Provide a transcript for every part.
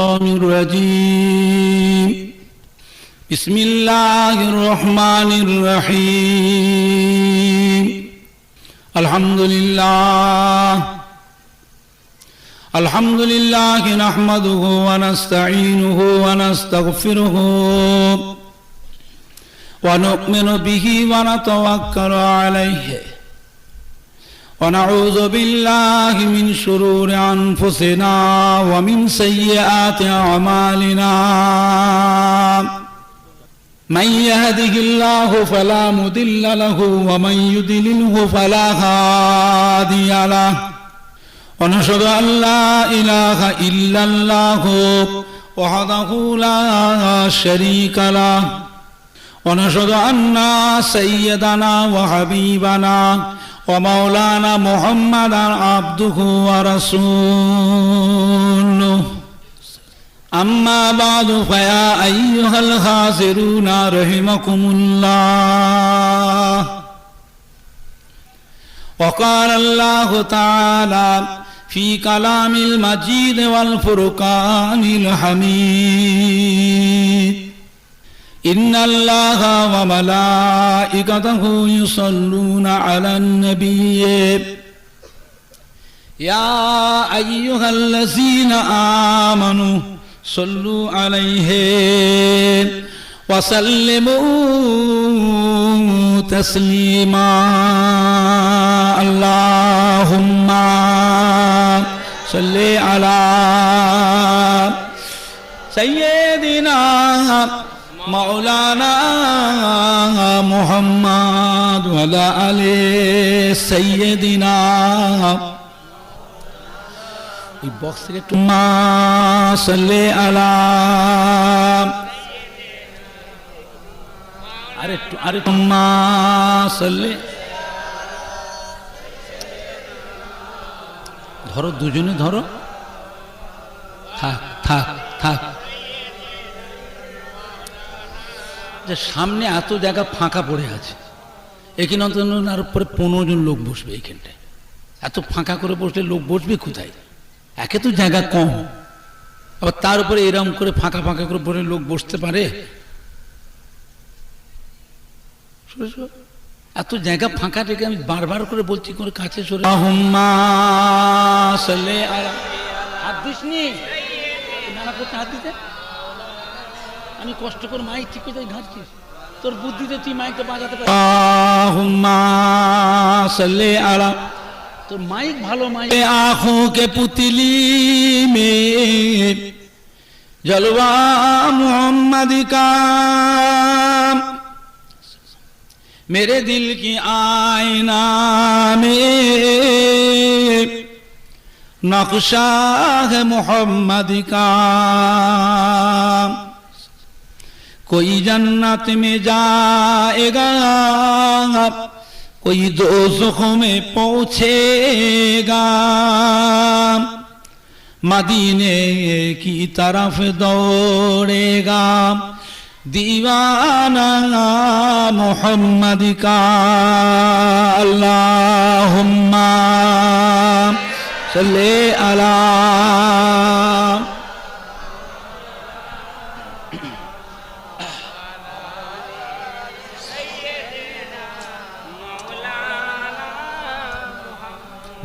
الرجيم بسم الله الرحمن الرحيم الحمد لله نحمده ونستعينه ونستغفره ونؤمن به ونتوكل عليه ونعوذ بالله من شرور أنفسنا ومن سيئات أعمالنا من يهده الله فلا مضل له ومن يضلله فلا هادي له ونشهد أن لا إله إلا الله وحده لا شريك له ونشهد أن سيدنا وحبيبنا ومولانا محمدا عبده ورسوله أما بعد فيا أيها الحاضرون رحمكم الله وقال الله تعالى في كلام المجيد والفرقان الحميد إن الله وملائكته يصلون على النبي يا أيها الذين آمنوا صلوا عليه وسلموا تسليما اللهم صل على سيدنا مولانا محمد وعلى آل سيدنا بوكس کے تما صلی علی ارے تما صلی ধরো দুজনে ধরো থাক থাক থাক যে সামনে এত জায়গা ফাঁকা পড়ে আছে এখানে অন্তত আর উপরে 15 জন লোক বসবে এইখানটায় এত ফাঁকা করে বসলে লোক বসবে কোথায় একে তো জায়গা কম আবার তার উপরে এরকম করে ফাঁকা ফাঁকা করে বসে লোক বসতে পারে এত জায়গা ফাঁকা রেখে আমি বারবার করে বলছি করে কাছে সরে আল্লাহুম্মা সাল্লি আলা হাত দিসনি নানা করতে হাত দিতে আমি কষ্ট করে মাইক ঠিক করে ঘাঁটছিস তোর বুদ্ধিতে তুই মাইকটা বাজাতে পারিস আল্লাহুম্মা সাল্লি আলা তোর মাইক ভালো মাইক आँखों के पुतली में जलवा मोहम्मद का मेरे दिल की आईना में नक्शा है मोहम्मद का कोई जन्नत में जाएगा कोई दोज़ख में पहुँचेगा मदीने की तरफ दौड़ेगा दीवाना मोहम्मद का अल्लाहुम्मा सल्ले अला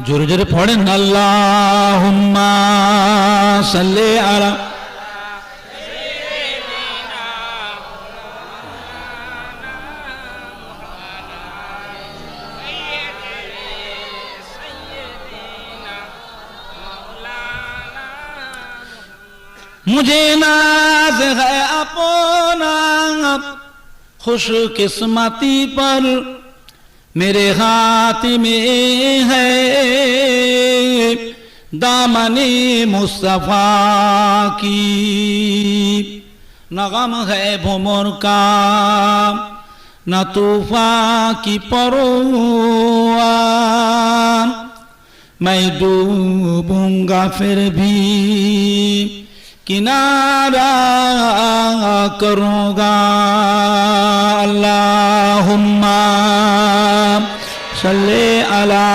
जोरे जोरे पढ़ें अल्लाहुम्मा सल्ले अला मुझे नाज है अपना खुशकिस्मती पर मेरे हाथ में है दामने मुस्तफा की न गम है भुमर का न तूफा की परवाह मैं डूबूंगा फिर भी किनारा करूँगा अल्लाहुम्मा सल्ले अला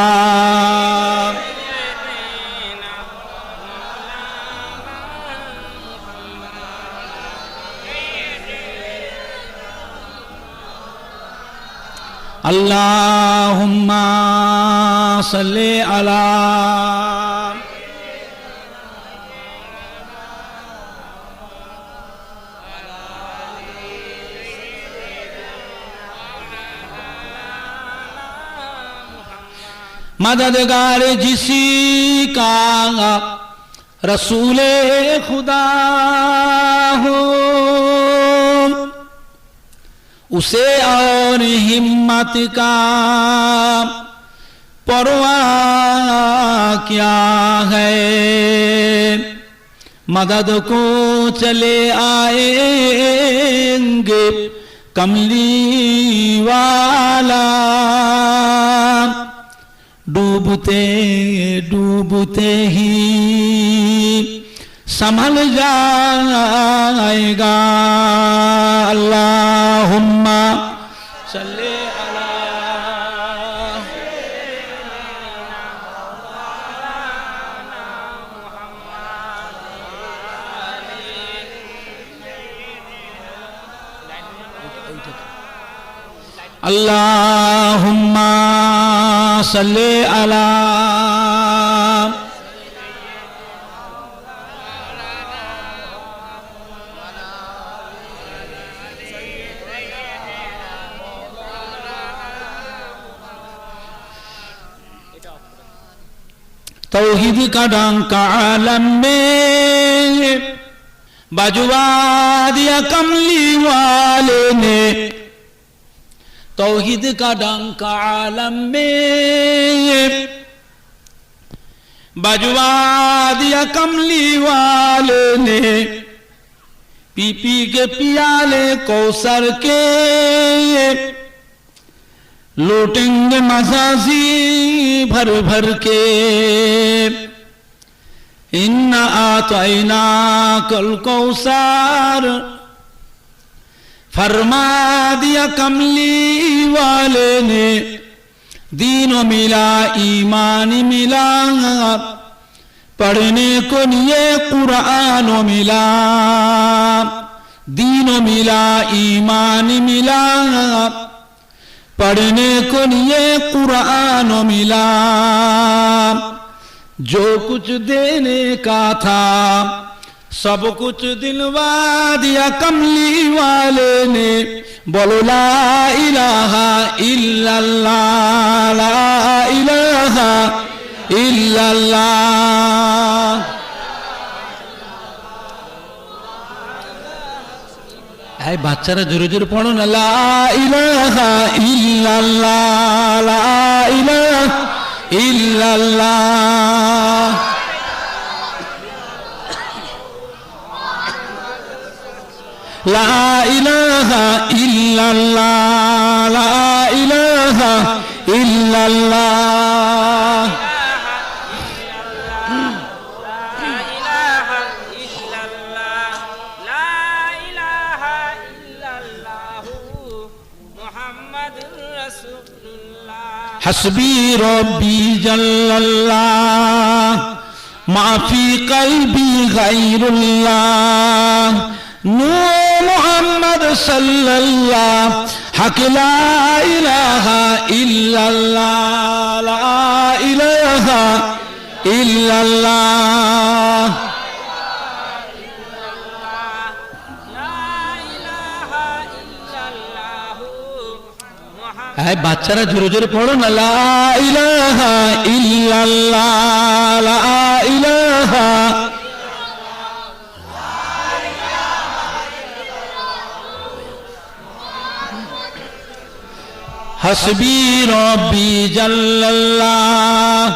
अल्लाहुम्मा सल्ले अला मददगार जिसी का रसूले खुदा हो उसे और हिम्मत का परवाह क्या है। मदद को चले आएंगे कमली वाला डूबते डूबते ही संभल जाएगा। अल्लाहुम्मा सल्ले अला अल्लाहुम्मा सल्ले अला तौहीद का डंका आलम में बजवा दिया कमली वाले ने। तौहीद का डंका आलम में बजवा दिया कमली वाले ने। पी पी के पियाले कौसर के लूटेंगे मजाजी भर भर के। इन्ना आतैना कल कौसर फरमा दिया कमली वाले ने। दीनो मिला ईमान मिला पढ़ने को लिए कुरान मिला। दीनो मिला ईमान मिला पढ़ने को लिए कुरान मिला। जो कुछ देने का था सब कुछ दिलवा दिया कमली वाले ने। बोलो ला इलाहा इल्लल्लाह ला इलाहा इल्लल्लाह। এই বাচ্চারা জোরে জোরে পড়ো না লা ইলাহা ইল্লাল্লাহ লা ইলাহা ইল্লাল্লাহ। লা ইলাহা ইল্লাল্লাহ লা ইলাহা ইল্লাল্লাহ। हस्बी रब्बी जल्लल्लाह माफी कल्बी गैरुल्लाह। नूर मोहम्मद सल्लल्लाह हक ला इलाहा इल्लल्लाह ला इलाहा इल्लल्लाह। বাচ্চারা জোরে জোরে পড়ো না লা ইলাহা ইল্লাল্লাহ লা ইলাহা। हस्बी रब्बी जल्लल्लाह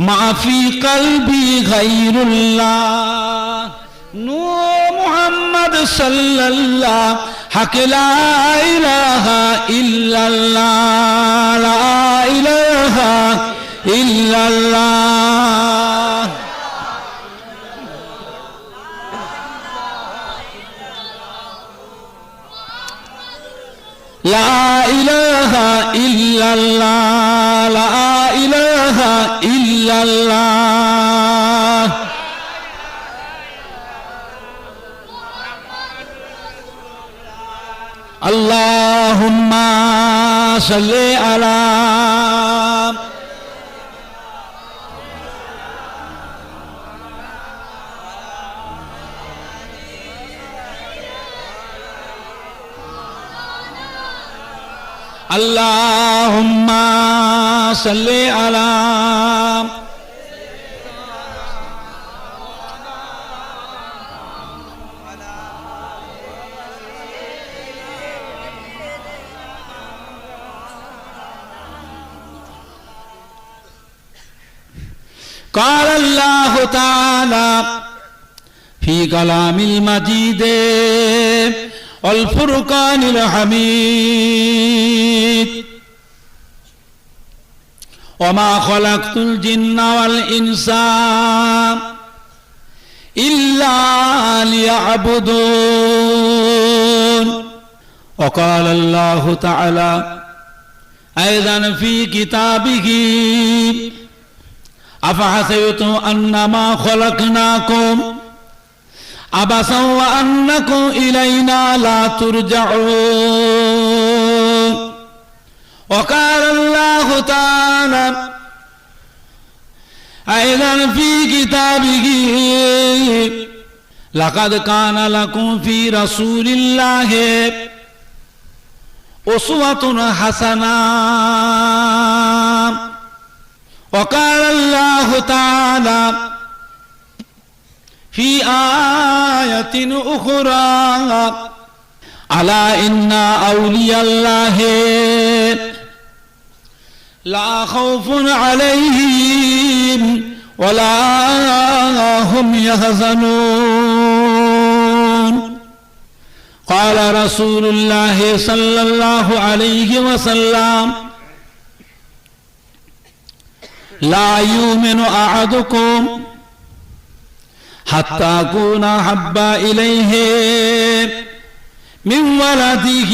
माफी कल्बी गैरुल्लाह। नूर मोहम्मद सल्लल्लाह हक ला इलाहा इल्लल्लाह ला इलाहा इल्लल्लाह। ला इलाहा इल्लल्लाह ला इलाहा इल्लल्लाह। अल्लाहुम्मा সাল্লি আলা আল্লাহুম্মা সাল্লি আলা قال الله تعالى في كلام المجيد والفرقان الحميد وما خلقت الجن والإنس إلا ليعبدون وقال الله تعالى أيضا في كتابه أفحسبتم أنما خلقناكم عبثا وأنكم إلينا لا ترجعون وقال الله تعالى أيضا في كتابه لقد كان لكم في رسول الله أسوة حسنة وقال الله تعالى في آية أخرى ألا إن أولياء الله لا خوف عليهم ولا هم يحزنون قال رسول الله صلى الله عليه وسلم لا يؤمن أحدكم حتى أكون أحب إليه من ولده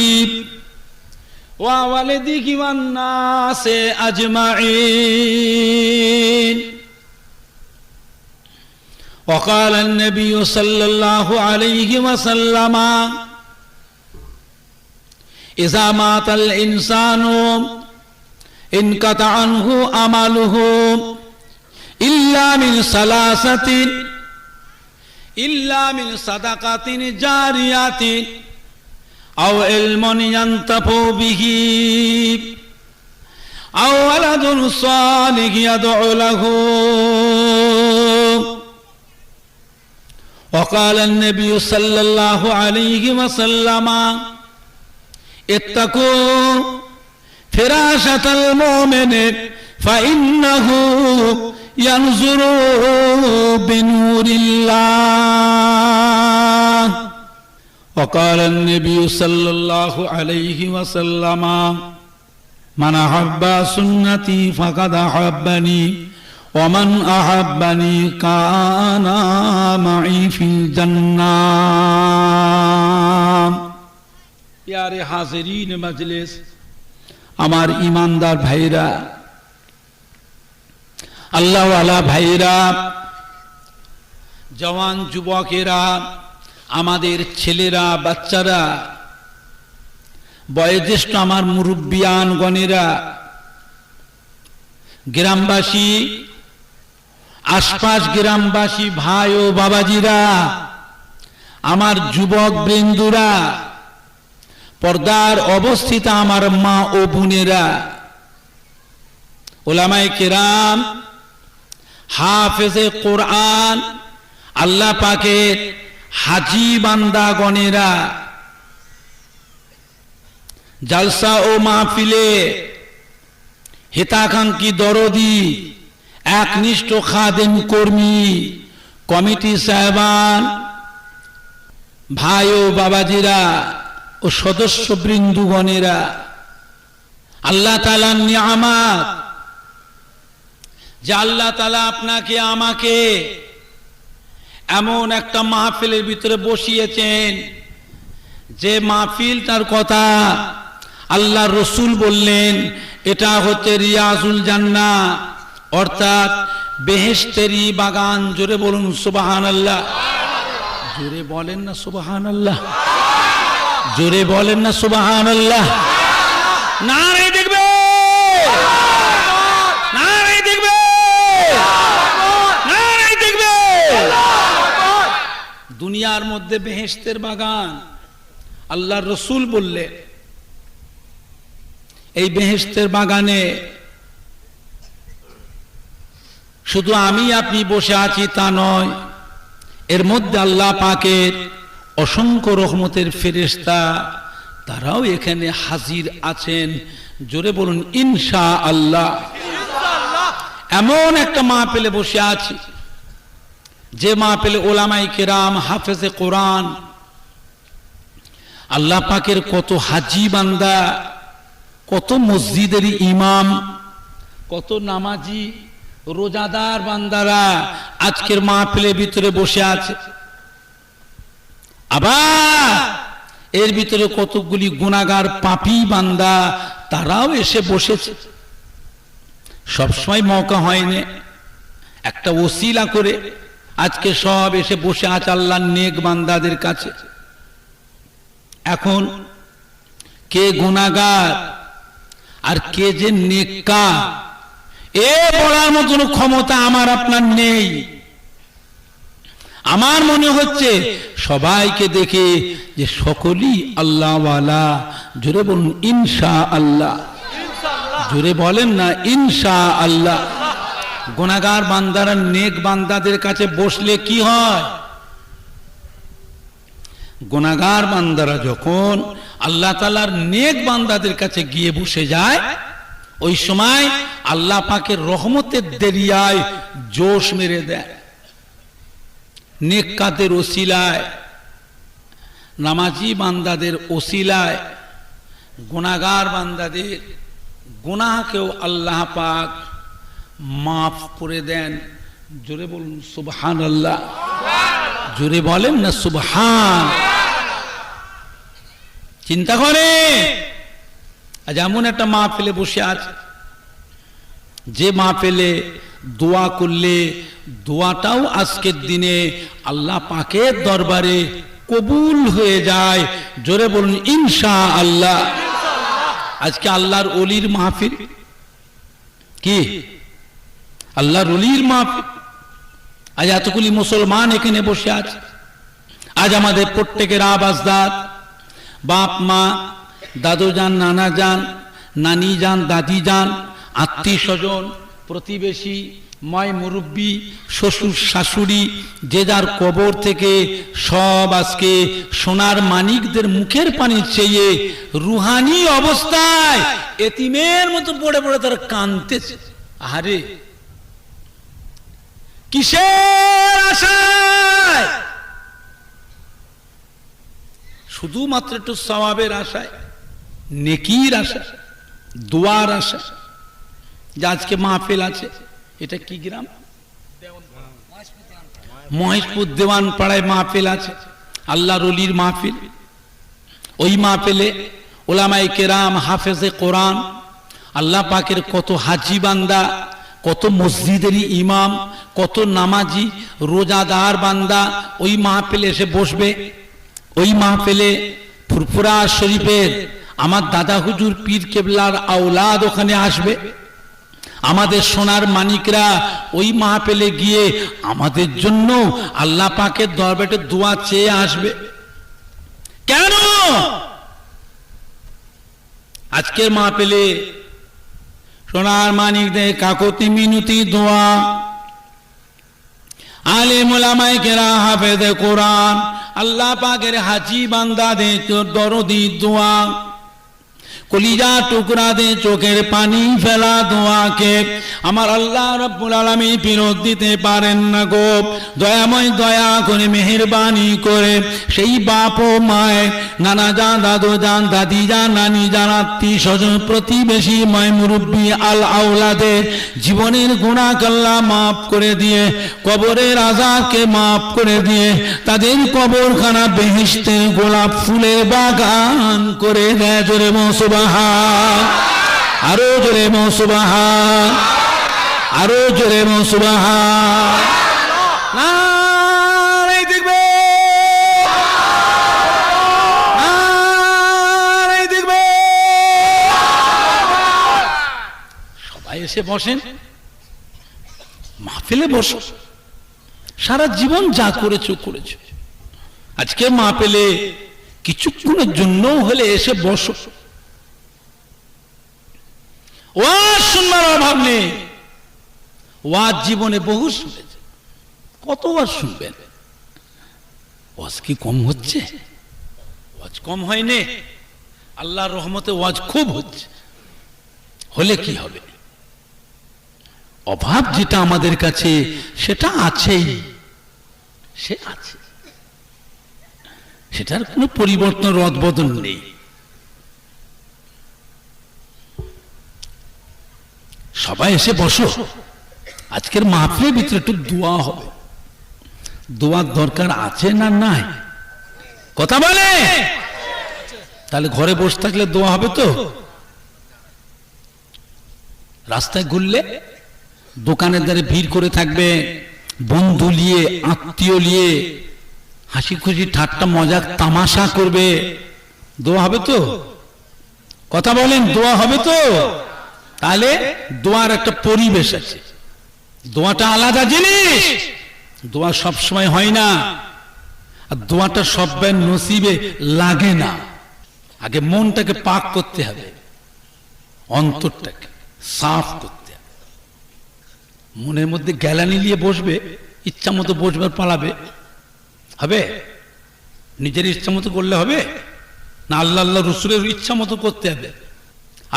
ووالده والناس أجمعين وقال النبي صلى الله عليه وسلم إذا مات الإنسان انقطع عنه عمله إلا من ثلاثة إلا من صدقة جارية أو علم ينتفع به أو ولد صالح يدعو له وقال النبي صلى الله عليه وسلم اتقوا فراشة المؤمن فإنه ينظر بنور الله وقال النبي صلى الله عليه وسلم من أحب سنتي فقد أحبني ومن أحبني كان معي في الجنة प्यारे हाज़रीन मजलिस আমার ইমানদার ভাইরা আল্লাহওয়ালা ভাইরা জওয়ান যুবকেরা আমাদের ছেলেরা বাচ্চারা বয়োজ্যেষ্ঠ আমার মুরব্বিয়ান গণেরা গ্রামবাসী আশপাশ গ্রামবাসী ভাই ও বাবাজিরা আমার যুবক বৃন্দুরা পর্দার অবস্থিত আমার মা ও বোনেরা উলামায়ে কেরাম হাফেজে কোরআন আল্লাহ পাকের হাজী বান্দাগণেরা জালসা ও মাহফিলে হিতাকাঙ্ক্ষী দরদি একনিষ্ঠ খাদেম কর্মী কমিটি সাহেবান ভাই ও বাবাজিরা ও সদস্য বৃন্দুগণেরা আল্লাহ তাআলার নিয়ামত যে আল্লাহ তাআলা আপনাকে আমাকে এমন একটা মাহফিলের ভিতরে বসিয়েছেন যে মাহফিলটার কথা আল্লাহ রসুল বললেন এটা হচ্ছে রিয়াজুল জান্নাহ অর্থাৎ বেহেশতেরই বাগান। জোরে বলুন সুবহানাল্লাহ। জোরে বলেন না সুবহানাল্লাহ, জোরে বলেন না সুবহানাল্লাহ। নারায়ে দেখবে, নারায়ে দেখবে, নারায়ে দেখবে। দুনিয়ার মধ্যে বেহেশতের বাগান আল্লাহর রসূল বললে, এই বেহেশতের বাগানে শুধু আমি আপনি বসে আছি তা নয়, এর মধ্যে আল্লাহ পাকের অসংখ্য রহমতের ফেরেশতা তারাও এখানে হাজির আছেন। জোরে বলুন ইনশাআল্লাহ। এমন একটা মাহফিলে বসে আছি যে মাহফিলে উলামায়ে কেরাম, হাফেজে কোরআন, আল্লাহ পাকের কত হাজি বান্দা, কত মসজিদের ইমাম, কত নামাজি রোজাদার বান্দারা আজকের মাহফিলের ভিতরে বসে আছে। আবার এর ভিতরে কতগুলি গুনাহগার পাপী বান্দা তারাও এসে বসেছে। সবসময় মৌকা হয়নি, একটা ওসিলা করে আজকে সব এসে বসে আছে আল্লাহর নেক বান্দাদের কাছে। এখন কে গুনাহগার আর কে যে নেককার এ বলার মতন ক্ষমতা আমার আপনার নেই। আমার মনে হচ্ছে সবাইকে দেখে যে সকলেই আল্লাহওয়ালা। জোরে বলুন ইনশাআল্লাহ, জোরে বলেন না ইনশাআল্লাহ। গুনাহগার বান্দারা নেক বান্দাদের কাছে বসলে কি হয়? গুনাহগার বান্দারা যখন আল্লাহ তাআলার নেক বান্দাদের কাছে গিয়ে বসে যায়, ওই সময় আল্লাহ পাকের রহমতের দরিয়ায় জোশ মেরে দেয়। নেককারদের ওসিলায়, নামাজি বান্দাদের ওসিলায় গুনাহগার বান্দাদের গুনাহকেও আল্লাহ পাক মাফ করে দেন। জোরে বলুন সুবহানাল্লাহ, জোরে বলেন না সুবহান। চিন্তা করে আজ এমন একটা মাহফিলে বসে আছে যে মাহফিলে দোয়া করলে দোয়াটাও আজকের দিনে আল্লাহ পাকের দরবারে কবুল হয়ে যায়। জোরে বলুন ইনশাআল্লাহ। আজকে আল্লাহর ওলির মাহফিল, কি আল্লাহর ওলির মাহফিল। আজ এতগুলি মুসলমান এখানে বসে আছে। আজ আমাদের প্রত্যেকের আবাসদার, বাপ মা, দাদু যান, নানা যান, নানি যান, দাদি যান, আত্মীয় স্বজন, প্রতিবেশী, ময় মুরব্বী, শ্বশুর শাশুড়ি, যে যার কবর থেকে সব আজকে সোনার মানিকদের মুখের পানি চেয়ে রুহানি অবস্থায় এতিমের মতো পড়ে পড়ে তারা কাঁদতেছে। আরে কিসের আশায়? শুধুমাত্র একটু সওয়াবের আশায়, নেকির আশা, দোয়ার আশা। যে আজকে মাহফিল আছে, এটা কি গ্রাম? মহেশপুর দেওয়ান পাড়ায় মাহফিল আছে, আল্লাহর ওলির মাহফিল। ওই মাহফিলে উলামায়ে কেরাম, হাফেজে কোরআন, আল্লাহ পাকের কত হাজি বান্দা, কত মসজিদের ইমাম, কত নামাজি রোজাদার বান্দা ওই মাহফিলে এসে বসবে। ওই মাহফিলে ফুরফুরা শরীফের আমার দাদা হুজুর পীর কেবলার আওলাদ ওখানে আসবে। আমাদের সোনার মানিকরা ওই মাহফিলে গিয়ে আমাদের জন্য আল্লাহ পাকের দরবারে দোয়া চেয়ে আসবে। কেন? আজকের মাহফিলে সোনার মানিকদের কাকতি মিনতি দোয়া, আলেম ওলামায়ে কেরাম, হাফেজে কোরআন, আল্লাহ পাকের হাজি বান্দাদের দরদি দোয়া, কলিজা টুকরা দে চোখের পানি ফেলা দোয়াকে আমার আল্লাহ রাব্বুল আলামিন ফেরত দিতে পারেন না গো। দয়াময় দয়া করে মেহেরবানি করে সেই বাপ ও মায়, নানা যান, দাদু যান, দাদি যান, নানি যান, আত্মীয় স্বজন, প্রতিবেশী, ময় মুরব্বী, আল আওলাদের জীবনের গুনাহ আল্লাহ মাফ করে দিয়ে, কবরের আযাবকে মাফ করে দিয়ে তাদের কবরখানা বেহেশতের গোলাপ ফুলের বাগান করে দেয়। জোরে সুবহান, আরো জোরে সুবহান, আরো জোরে সুবহান। নারায়ে দেখবে, নারায়ে দেখবে, এসে বসেন, মাহফিলে বসো, সারা জীবন যা করেছো করেছো, আজকে মাহফিলে কিছুক্ষণের জন্য হলে এসে বসো। ওয়াজ শুনবার অভাব নেই, ওয়াজ জীবনে বহু শুনেছে, কত ওয়াজ শুনবেন? ওয়াজ কি কম হচ্ছে? ওয়াজ কম হয়নি, আল্লাহর রহমতে ওয়াজ খুব হচ্ছে। হলে কি হবে? অভাব যেটা আমাদের কাছে সেটা আছেই, সে আছে, সেটার কোনো পরিবর্তন রদবদল নেই। সবাই এসে বসো, আজকের মাহফিলের ভিতরে একটু দোয়া হবে। দোয়ার দরকার আছে না নাই? কথা বলে। তাহলে ঘরে বসে থাকলে দোয়া হবে তো? রাস্তায় ঘুরলে দোকানের ধারে ভিড় করে থাকবে, বন্ধু নিয়ে আত্মীয় নিয়ে হাসি খুশি ঠাট্টা মজা তামাশা করবে, দোয়া হবে তো? কথা বলেন, দোয়া হবে তো? তাহলে দোয়ার একটা পরিবেশ আছে, দোয়াটা আলাদা জিনিস। দোয়া সব সময় হয় না, আর দোয়াটা সবার নসিবে লাগে না। আগে মনটাকে পাক করতে হবে, অন্তরটাকে সাফ করতে হবে। মনের মধ্যে গ্যালানি নিয়ে বসবে, ইচ্ছা মতো বসবার পালাবে, হবে? নিজের ইচ্ছা মতো করলে হবে না? আল্লাহ আল্লাহ রসুলের ইচ্ছা মতো করতে হবে।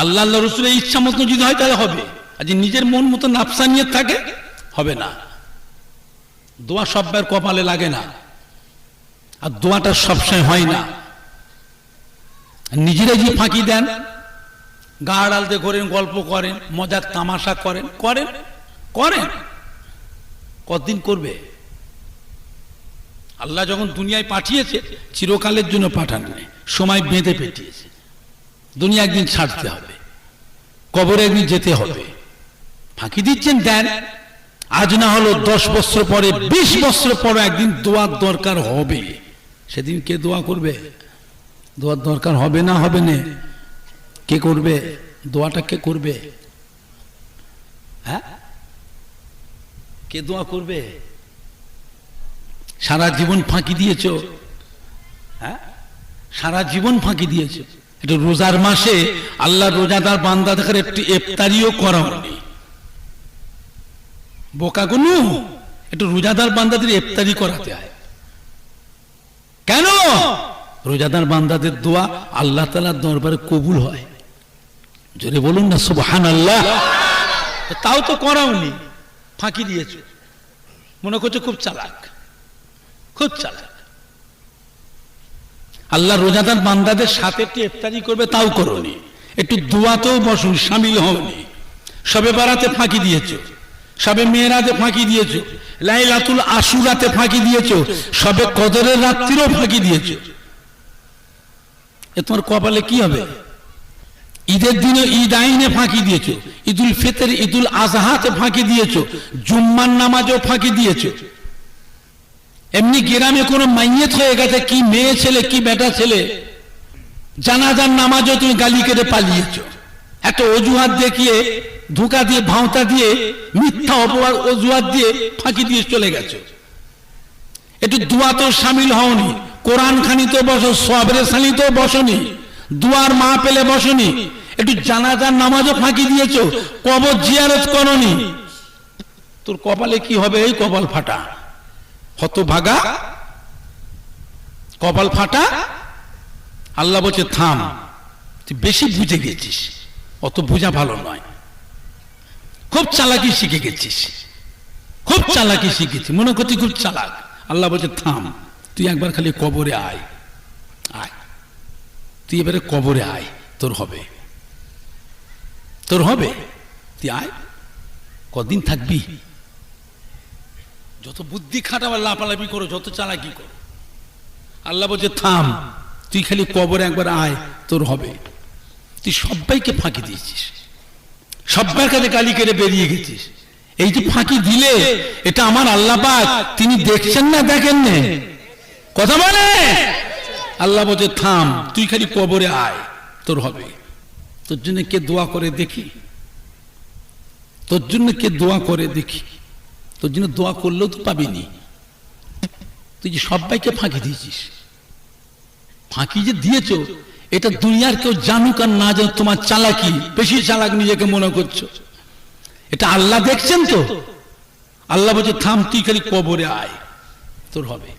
আল্লাহ আল্লাহ রসুলের ইচ্ছা মতো যদি হয় তাহলে হবে, আর যদি নিজের মন মতো নাফসা নিয়ে থাকে হবে না। দোয়া সবার কপালে লাগে না, আর দোয়াটা সবসময় হয় না। নিজেরা যে ফাঁকি দেন, গা আড়ালতে করেন, গল্প করেন, মজাক তামাশা করেন, করেন করেন, কতদিন করবে? আল্লাহ যখন দুনিয়ায় পাঠিয়েছে চিরকালের জন্য পাঠান নাই, সময় বেঁধে পেটিয়েছে। দুনিয়া একদিন ছাড়তে হবে, কবরে একদিন যেতে হবে। ফাঁকি দিচ্ছেন, দেন। আজ না হলো 10 বছর পরে, 20 বছর পরে একদিন দোয়ার দরকার হবে। সেদিন কে দোয়া করবে? দোয়ার দরকার হবে না, হবে না? কে করবে দোয়াটা? কে করবে? হ্যাঁ, কে দোয়া করবে? সারা জীবন ফাঁকি দিয়েছ, হ্যাঁ, সারা জীবন ফাঁকি দিয়েছ। এটা রোজার মাসে আল্লাহ রোজাদার বান্দা দেখার একটি ইফতারিও করা হয়নি। বোকাগুলো, একটু রোজাদার বান্দাদের ইফতারি করাতে হয়। কেন? রোজাদার বান্দাদের দোয়া আল্লাহ তাআলার দরবারে কবুল হয়। জোরে বলুন না সুবহানাল্লাহ। তাও তো করাওনি, ফাঁকি দিয়েছ, মনে করছো খুব চালাক, খুব চালাক। আল্লাহ রোজাদার বান্দাদের সাথে একটু ইফতারি করবে, তাও করোনি। একটু দোয়াতেও বসুন, শামিল হওনি। সবে বারাতে ফাঁকি দিয়েছো, সবে মেয়েরাতে ফাঁকি দিয়েছো, লাইলাতুল আশুরাতে ফাঁকি দিয়েছো, সবে কদরের রাত্রিও ফাঁকি দিয়েছো। এ তোমার কপালে কি হবে? ঈদের দিনে ঈদ আইনে ফাঁকি দিয়েছো, ঈদুল ফিতর ঈদুল আজহাতে ফাঁকি দিয়েছো, জুম্মার নামাজও ফাঁকি দিয়েছো। এমনি গ্রামে কোনো মাইয়েত হয়ে গেছে, কি মেয়ে ছেলে কি বেটা ছেলে, জানাজার নামাজও তুমি গালি কেটে পালিয়েছো। একটা অজুহাত দেখিয়ে, ধোঁকা দিয়ে, ভাঁওতা দিয়ে, মিথ্যা অপবাদ অজুহাত দিয়ে ফাঁকি দিয়ে চলে গেছো। একটু দোয়াতেও শামিল হওনি, কোরআন খানিতেও বসো, সবরে সানিতেও বসনি, দুয়ার মা পেলে বসনি। একটু জানাজার নামাজও ফাঁকি দিয়েছো, কবর জিয়ারত করনি। তোর কপালে কি হবে? এই কপাল ফাটা, হতভাগা, কপাল ফাটা। আল্লাহ বলছে থাম, তুই বেশি বুঝে গেছিস, অত বোঝা ভালো নয়, খুব চালাকি শিখে গেছিস, খুব চালাকি শিখেছিস, মনে করছি খুব চালাক। আল্লাহ বলছে থাম, তুই একবার খালি কবরে আয়, আয়, তুই এবারে কবরে আয়, তোর হবে, তোর হবে, তুই আয়। কদিন থাকবি? যত বুদ্ধি খাটাবার লাফালাফি করো, যত চালাকি করো, আল্লাহ বলছে থাম, তুই খালি কবরে একবার আয়, তোর হবে। তুই সবাইকে ফাঁকি দিয়েছিস, সবার কাছে গালি কেটে বেরিয়ে গেছিস। এই যে ফাঁকি দিলে, এটা আমার আল্লাহ পাক তিনি দেখছেন না দেখেন না? কথা বলে। আল্লাহ বলছে থাম, তুই খালি কবরে আয়, তোর হবে। তোর জন্য কে দোয়া করে দেখি? তোর জন্য কে দোয়া করে দেখি, তোর জন্য দোয়া করলেও তো পাবিনি। তুই যে সবাইকে ফাঁকি দিয়েছিস, ফাঁকি যে দিয়েছ এটা দুনিয়ার কেউ জানুক আর না জানুক, তোমার চালাকি, বেশি চালাক নিজেকে মনে করছো, এটা আল্লাহ দেখছেন তো। আল্লাহ বলছে থাম, তুই খালি কবরে আয়, তোর হবে।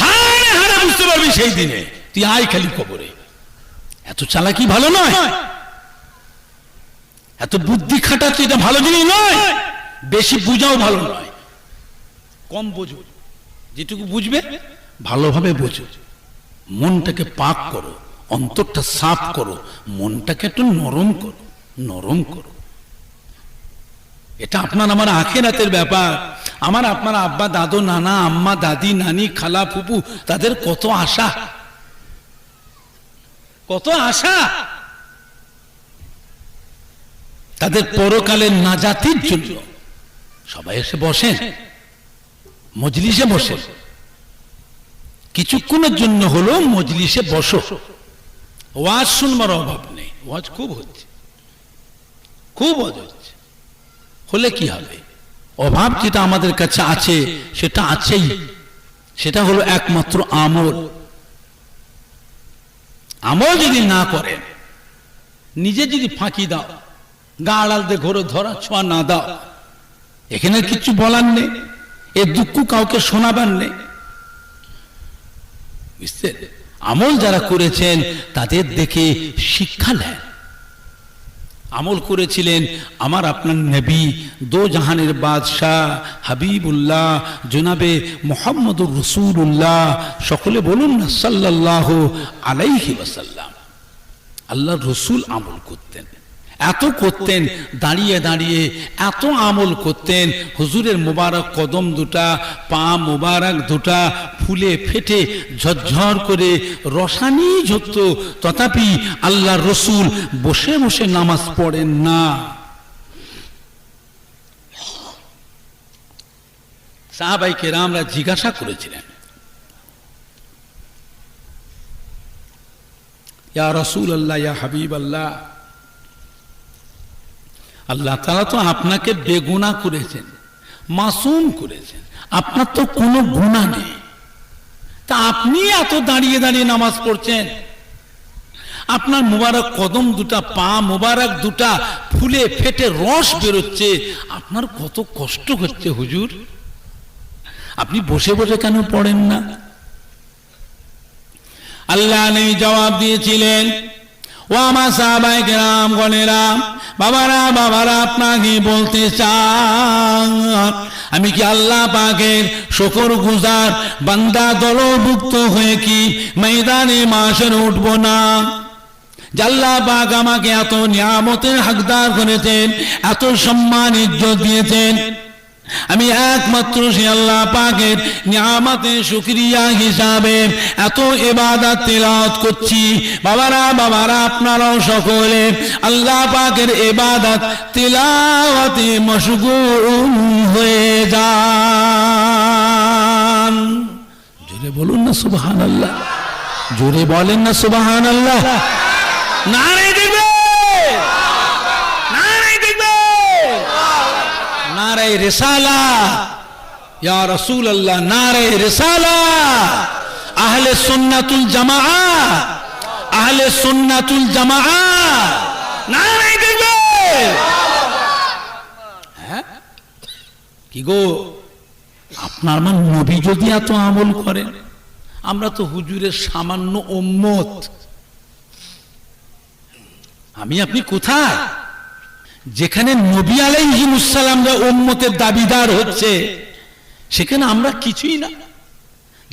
হায় হায় বুঝতে পারবি সেই দিনে, তুই আয় খালি কবরে। এত চালাকি ভালো নয়, এত বুদ্ধি খাটাচ্ছে এটা ভালো জিনিস নয়। বেশি বুঝাও ভালো নয়, কম বোঝো, যেটুকু বুঝবে ভালোভাবে বোঝো। মনটাকে পাক করো, অন্তরটা সাফ করো, মনটাকে একটু নরম করো, নরম করো। এটা আপনার আমার আখিরাতের ব্যাপার। আমার আপনার আব্বা দাদু নানা আম্মা দাদি নানি খালা ফুপু, তাদের কত আশা, কত আশা তাদের পরকালের নাজাতির জন্য। সবাই এসে বসেন, মজলিসে বসে, কিছুক্ষণের জন্য হলো মজলিসে বসো। ওয়াজ শুনবার অভাব নেই, ওয়াজ খুব হচ্ছে, খুব ওয়াজ হচ্ছে। হলে কি হবে? অভাব যেটা আমাদের কাছে আছে সেটা আছেই, সেটা হলো একমাত্র আমল। আমল যদি না করেন, নিজে যদি ফাঁকি দাও, গা আড়াল দিয়ে ঘরে ধরা ছোঁয়া না দাও, এখানে কিছু বলার নেই, এ দুঃখ কাউকে শোনাবার নেই, বুঝছেন? আমল যারা করেছেন তাদের দেখে শিক্ষা নেন। আমল করেছিলেন আমার আপনার নবী, দো জাহানের বাদশাহ হাবিবুল্লাহ জনাবে মুহাম্মদুর রাসূলুল্লাহ, সকলে বলুন না সাল্লাল্লাহু আলাইহি ওয়াসাল্লাম। আল্লাহর রাসূল আমল করতেন, এত করতেন, দাঁড়িয়ে দাঁড়িয়ে এত আমল করতেন। হুজুরের মোবারক কদম দুটা, পা মোবারক দুটা ফুলে ফেটে ঝরঝর করে রসানি ঝরত, তথাপি আল্লাহর রাসূল বসে বসে নামাজ পড়েন না। সাহাবায়ে কেরামরা জিজ্ঞাসা করেছিলেন, ইয়া রাসূলুল্লাহ, ইয়া হাবিবাল্লাহ, আল্লাহ তাআলা তো আপনাকে বেগুনাহ করেছেন, মাসুম করেছেন, আপনার তো কোনো গুনাহ নেই, তা আপনি এত দাঁড়িয়ে দাঁড়িয়ে নামাজ পড়ছেন, আপনার মোবারক কদম দুটা, পা মোবারক দুটা ফুলে ফেটে রস বেরোচ্ছে, আপনার কত কষ্ট হচ্ছে হুজুর, আপনি বসে বসে কেন পড়েন না? আল্লাহ নবী জবাব দিয়েছিলেন, ও আমার সাহাবায়ে কেরাম গণেরা, বাবারা বাবারা, আপনাকে বলতে চান, আমি কি আল্লাহ পাকের শুকরগুজার বান্দা দলভুক্ত হয়ে কি ময়দানে মাশারে উঠবো না? আল্লাহ পাক আমাকে এত নিয়ামতের হকদার করেছেন, এত সম্মান ইজ্জত দিয়েছেন, আমি একমাত্র সে আল্লাহ পাকের নিয়ামতের শুকরিয়া হিসাবে এত ইবাদত তিলাওয়াত করছি। বাবারা বাবারা, আপনারাও সকলে আল্লাহ পাকের ইবাদত তিলাওয়াতে মশগুল হয়ে যান। জোরে বলুন না সুবহানাল্লাহ, জোরে বলেন না সুবহানাল্লাহ। নারে দিবে, নারে রিসালা, ইয়া রাসূলুল্লাহ, নারে রিসালা, আহলে সুন্নাতুল জামাআহ, আহলে সুন্নাতুল জামাআহ, নারে দিবে। হ্যাঁ কি গো, আপনার মান নবী যদি এত আমল করেন, আমরা তো হুজুরের সামান্য উম্মত, আমি আপনি কোথায়? যেখানে নবী আলাইহিস সালামরা উম্মতের দাবিদার হচ্ছে, সেখানে আমরা কিছুই না।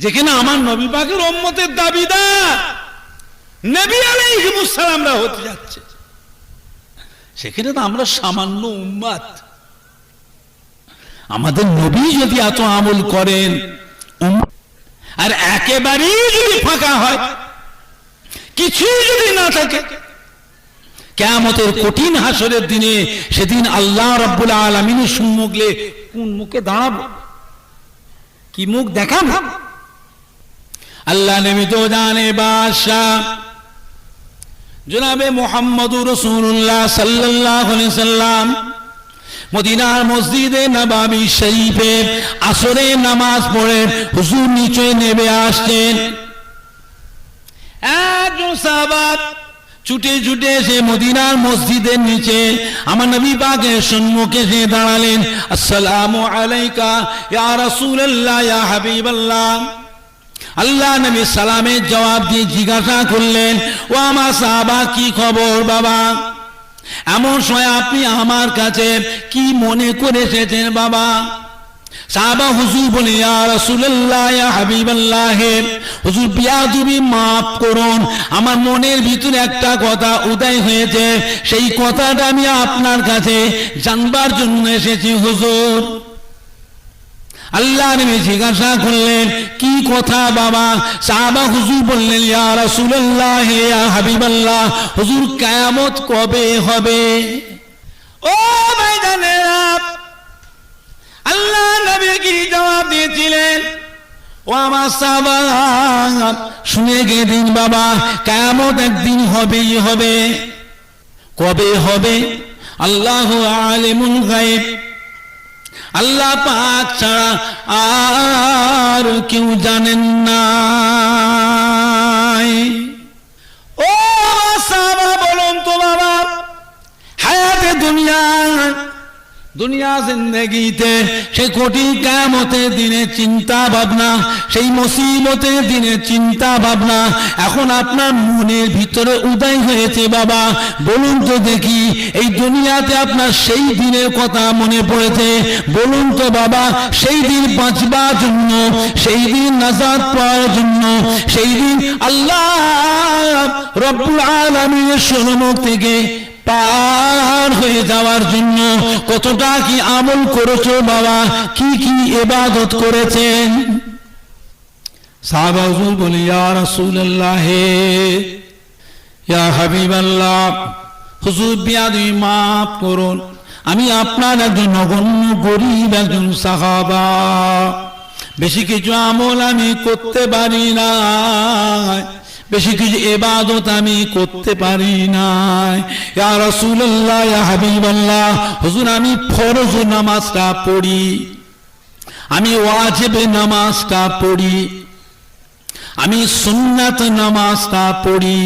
যেখানে আমার নবী পাকের উম্মতের দাবিদার নবী আলাইহিস সালামরা হতে যাচ্ছে, সেখানে তো আমরা সামান্য উম্মত। আমাদের নবী যদি এত আমল করেন, আর একেবারেই যদি ফাঁকা হয়, কিছুই যদি না থাকে, কিয়ামতের কঠিন হাসরের দিনে সেদিন আল্লাহ রাব্বুল আলামিনের সম্মুখে কোন মুখে দাঁড়াবো, কি মুখ দেখাবো? আল্লাহ নবী তো জানে বাদশাহ জনাবে মুহাম্মদুর রাসূলুল্লাহ সাল্লাল্লাহু আলাইহি সাল্লাম মদিনার মসজিদে নববী শরীফে আসরের নামাজ পড়ে হুজুর নিচে নেমে আসছেন। একজন সাহাবা ছুটে ছুটে এসে মদিনার মসজিদের নিচে আমার নবী পাকের সম্মুখে এসে দাঁড়ালেন। আসসালামু আলাইকা ইয়া রাসূলুল্লাহ ইয়া হাবিবাল্লাহ। আল্লাহ নবী সালামের জবাব দিয়ে জিজ্ঞাসা করলেন, ও আমার সাহাবা, কি খবর বাবা? এমন সময় আপনি আমার কাছে কি মনে করে এসেছেন বাবা? সাহাবা হুজুর বলে, ইয়া রাসূলুল্লাহ ইয়া হাবিবাল্লাহ, হুজুর বিয়াদবি মাফ করুন, আমার মনের ভিতরে একটা কথা উদয় হয়েছে, সেই কথাটা আমি আপনার কাছে জানবার জন্য এসেছি হুজুর। আল্লাহ নবী জিজ্ঞাসা করলেন, কি কথা বাবা? সাহাবা হুজুর বললেন, ইয়া রাসূলুল্লাহ ইয়া হাবিবাল্লাহ, হুজুর কিয়ামত কবে হবে? ও ভাইজানেরা, আল্লাহ নবী কি জবাব দিয়েছিলেন? ও আমার সাহাবা, শুনে গিয়ে দিন বাবা, কিয়ামত একদিন হবেই হবে। কবে হবে? আল্লাহু আলিমুল গায়ব, আল্লাহ পাক ছাড়া আর কেউ জানেন না। ও সাহাবা, বলুন তো বাবা, হায়াতে দুনিয়া জিন্দেগিতে সেই কঠিন কিয়ামতের দিনে চিন্তা ভাবনা, সেই মুসিবতের দিনে চিন্তা ভাবনা এখন আপনার মনের ভিতরে উদয় হয়েছে বাবা। বলুন তো দেখি, এই দুনিয়াতে আপনার সেই দিনের কথা মনে পড়েছে? বলুন তো বাবা, সেই দিন বাঁচবার জন্য, সেই দিন নাজাত পাওয়ার জন্য, সেই দিন আল্লাহ রব্বুল আলামিনের সম্মুখ থেকে পার হয়ে যাওয়ার জন্য কতটা কি আমল করেছো বাবা, কি কি ইবাদত করেছেন? সাহাবা হুজুর বলে, ইয়া রাসূলুল্লাহ ইয়া হাবিবাল্লাহ, হুজুর বিয়াদবি মাফ করুন, আমি আপনার একজন নগণ্য গরীব একজন সাহাবা, বেশি কিছু আমল আমি করতে পারি না, বেশি কিছু ইবাদত আমি করতে পারি না। ইয়া রাসূলুল্লাহ ইয়া হাবিবাল্লাহ, হুজুর আমি ফরজ নামাজটা পড়ি, আমি ওয়াজিব নামাজটা পড়ি, আমি সুন্নাত নামাজটা পড়ি,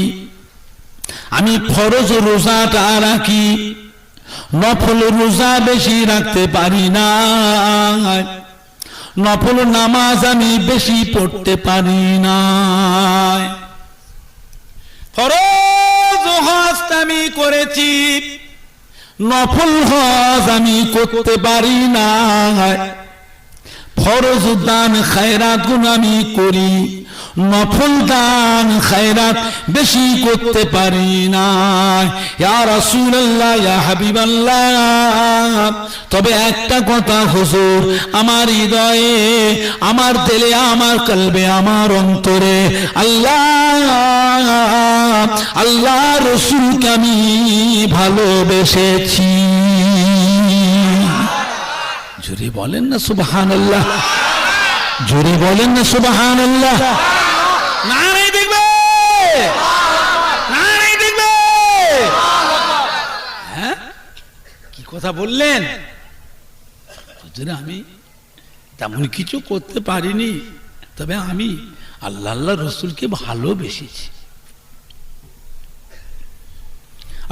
আমি ফরজ রোজাটা রাখি, নফল রোজা বেশি রাখতে পারি না, নফল নামাজ আমি বেশি পড়তে পারি না, ফরজ হজ আমি করেছি, নফল হজ আমি করতে পারি না, ফরজ দান খায়রাত গুণ আমি করি, নফল দান খায়রাত বেশি করতে পারি না। ইয়া রাসূলুল্লাহ ইয়া হাবিবাল্লাহ, তবে একটা কথা হুজুর, আমার হৃদয়ে, আমার দিলে, আমার কলবে, আমার অন্তরে আল্লাহ রাসূলকে আমি ভালোবেসেছি। জোরে বলেন না সুবহানাল্লাহ, জোরে বলেন না সুবহানাল্লাহ। নারে দেখবে, নারে দেখবে। হ্যাঁ, কি কথা বললেন? আমি তেমন কিছু করতে পারিনি, তবে আমি আল্লাহ রাসূলকে ভালোবেসেছি।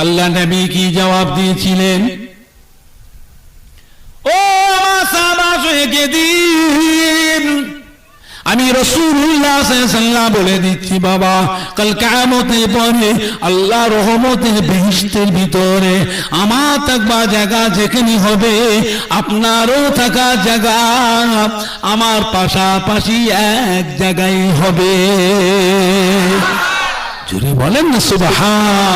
আল্লাহ নবী কি জবাব দিয়েছিলেন? ও সাহাবা, আমি রাসূলুল্লাহ সাল্লাল্লাহু আলাইহি ওয়াসাল্লাম বলে দিচ্ছি বাবা, কাল কিয়ামতের পরে আল্লাহ রহমতের বেহেশতের ভিতরে আমার থাকবার জায়গা যেখানে হবে, আপনারও থাকার জায়গা আমার পাশাপাশি এক জায়গায় হবে। জোরে বলেন না সুবহান।